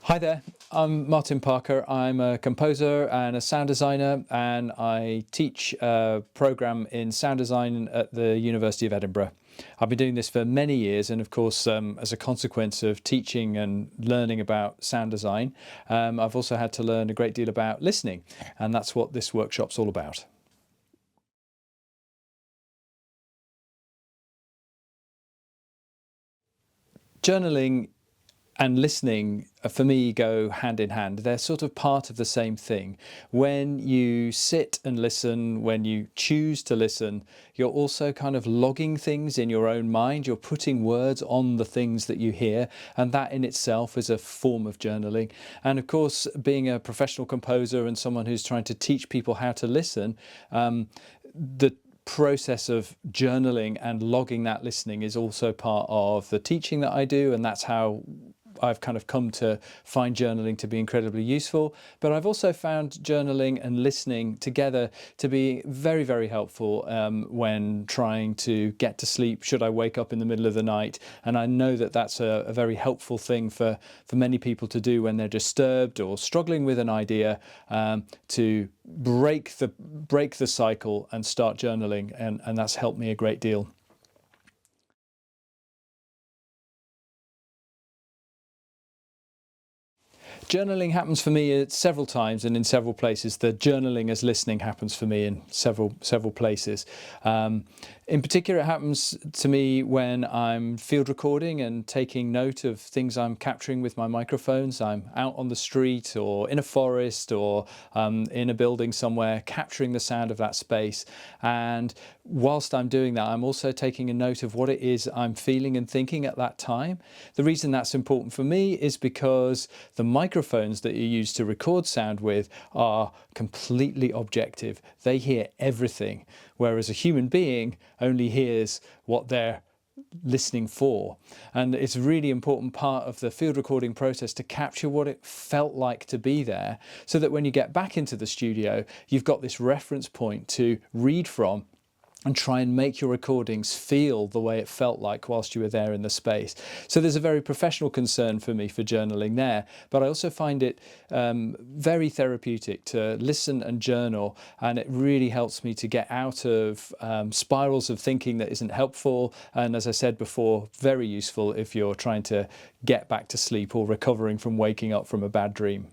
Hi there, I'm Martin Parker. I'm a composer and a sound designer, and I teach a program in sound design at the University of Edinburgh. I've been doing this for many years, and of course, as a consequence of teaching and learning about sound design, I've also had to learn a great deal about listening, and that's what this workshop's all about. Journaling and listening for me go hand in hand. They're sort of part of the same thing. When you sit and listen, when you choose to listen, you're also kind of logging things in your own mind. You're putting words on the things that you hear, and that in itself is a form of journaling. And of course, being a professional composer and someone who's trying to teach people how to listen, the process of journaling and logging that listening is also part of the teaching that I do, and that's how I've kind of come to find journaling to be incredibly useful. But I've also found journaling and listening together to be very, very helpful when trying to get to sleep should I wake up in the middle of the night. And I know that that's a very helpful thing for many people to do when they're disturbed or struggling with an idea, to break the cycle and start journaling, and that's helped me a great deal. Journaling happens for me several times and in several places. The journaling as listening happens for me in several places. In particular, it happens to me when I'm field recording and taking note of things I'm capturing with my microphones. I'm out on the street or in a forest or in a building somewhere, capturing the sound of that space. And whilst I'm doing that, I'm also taking a note of what it is I'm feeling and thinking at that time. The reason that's important for me is because the microphones that you use to record sound with are completely objective. They hear everything, whereas a human being only hears what they're listening for. And it's a really important part of the field recording process to capture what it felt like to be there, so that when you get back into the studio, you've got this reference point to read from and try and make your recordings feel the way it felt like whilst you were there in the space. So there's a very professional concern for me for journaling there, but I also find it very therapeutic to listen and journal, and it really helps me to get out of spirals of thinking that isn't helpful, and as I said before, very useful if you're trying to get back to sleep or recovering from waking up from a bad dream.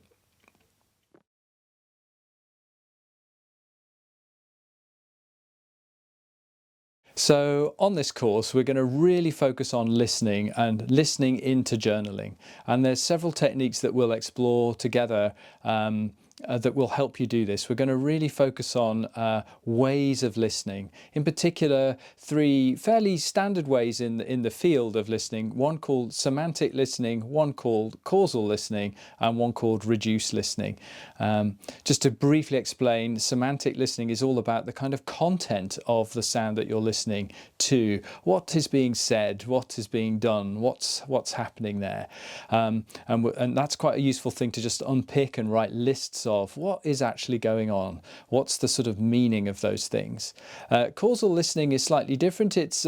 So on this course, we're going to really focus on listening and listening into journaling. And there's several techniques that we'll explore together that will help you do this. We're going to really focus on ways of listening. In particular, three fairly standard ways in the field of listening. One called semantic listening, one called causal listening, and one called reduced listening. Just to briefly explain, semantic listening is all about the kind of content of the sound that you're listening to. What is being said? What is being done? What's happening there? And that's quite a useful thing to just unpick and write lists of what is actually going on. What's the sort of meaning of those things? Causal listening is slightly different. It's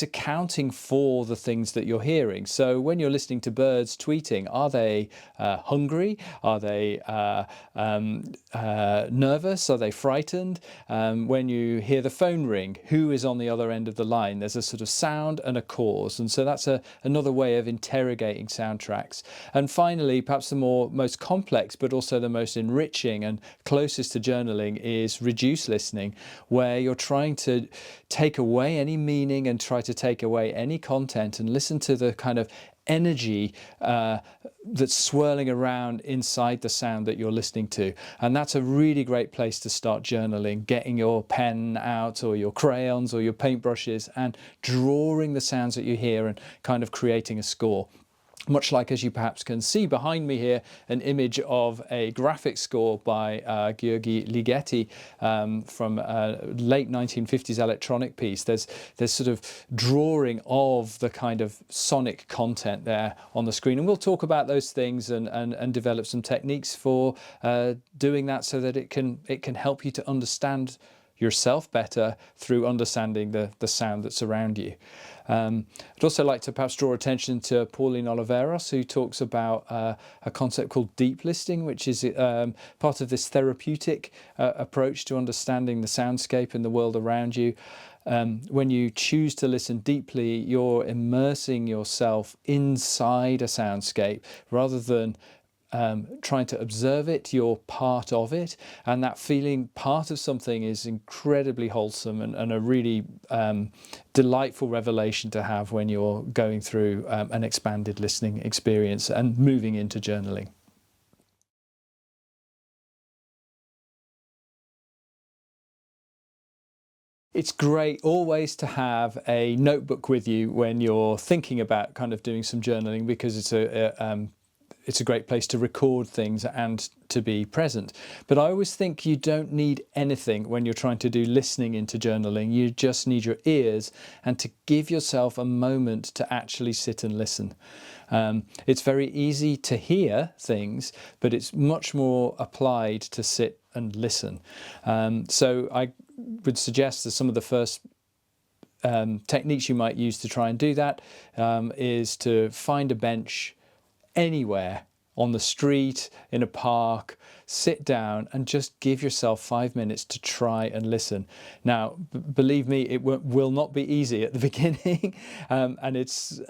accounting for the things that you're hearing. So when you're listening to birds tweeting, are they hungry? Are they nervous? Are they frightened? When you hear the phone ring, who is on the other end of the line? There's a sort of sound and a cause, and so that's another way of interrogating soundtracks. And finally, perhaps the most complex but also the most enriching and closest to journaling is reduced listening, where you're trying to take away any meaning and try to take away any content and listen to the kind of energy that's swirling around inside the sound that you're listening to. And that's a really great place to start journaling, getting your pen out or your crayons or your paintbrushes and drawing the sounds that you hear and kind of creating a score. Much like, as you perhaps can see behind me here, an image of a graphic score by György Ligeti from a late 1950s electronic piece. There's sort of drawing of the kind of sonic content there on the screen. And we'll talk about those things and develop some techniques for doing that so that it can help you to understand yourself better through understanding the sound that's around you. I'd also like to perhaps draw attention to Pauline Oliveros, who talks about a concept called deep listening, which is part of this therapeutic approach to understanding the soundscape and the world around you. When you choose to listen deeply, you're immersing yourself inside a soundscape rather than trying to observe it. You're part of it, and that feeling part of something is incredibly wholesome and a really delightful revelation to have when you're going through an expanded listening experience and moving into journaling. It's great always to have a notebook with you when you're thinking about kind of doing some journaling, because it's a great place to record things and to be present. But I always think you don't need anything when you're trying to do listening into journaling. You just need your ears and to give yourself a moment to actually sit and listen. It's very easy to hear things, but it's much more applied to sit and listen. So I would suggest that some of the first techniques you might use to try and do that is to find a bench anywhere, on the street, in a park, sit down and just give yourself 5 minutes to try and listen. Now, believe me, it will not be easy at the beginning, and it's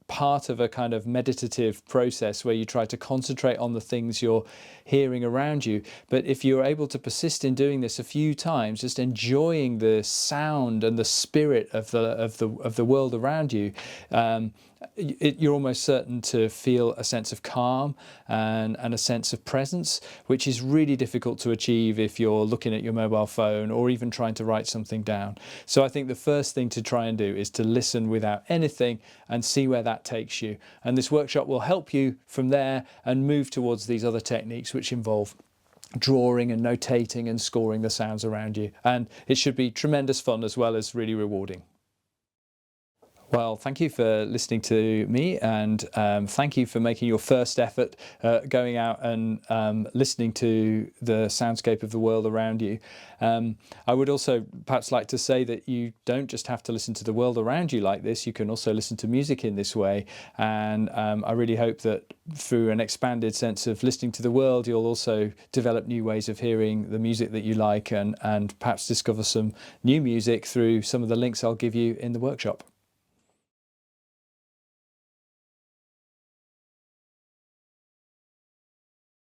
part of a kind of meditative process where you try to concentrate on the things you're hearing around you. But if you're able to persist in doing this a few times, just enjoying the sound and the spirit of the world around you, you're almost certain to feel a sense of calm and a sense of presence, which is really difficult to achieve if you're looking at your mobile phone or even trying to write something down. So I think the first thing to try and do is to listen without anything and see where that takes you. And this workshop will help you from there and move towards these other techniques which involve drawing and notating and scoring the sounds around you. And it should be tremendous fun as well as really rewarding. Well, thank you for listening to me, and thank you for making your first effort going out and listening to the soundscape of the world around you. I would also perhaps like to say that you don't just have to listen to the world around you like this, you can also listen to music in this way, and I really hope that through an expanded sense of listening to the world, you'll also develop new ways of hearing the music that you like, and perhaps discover some new music through some of the links I'll give you in the workshop.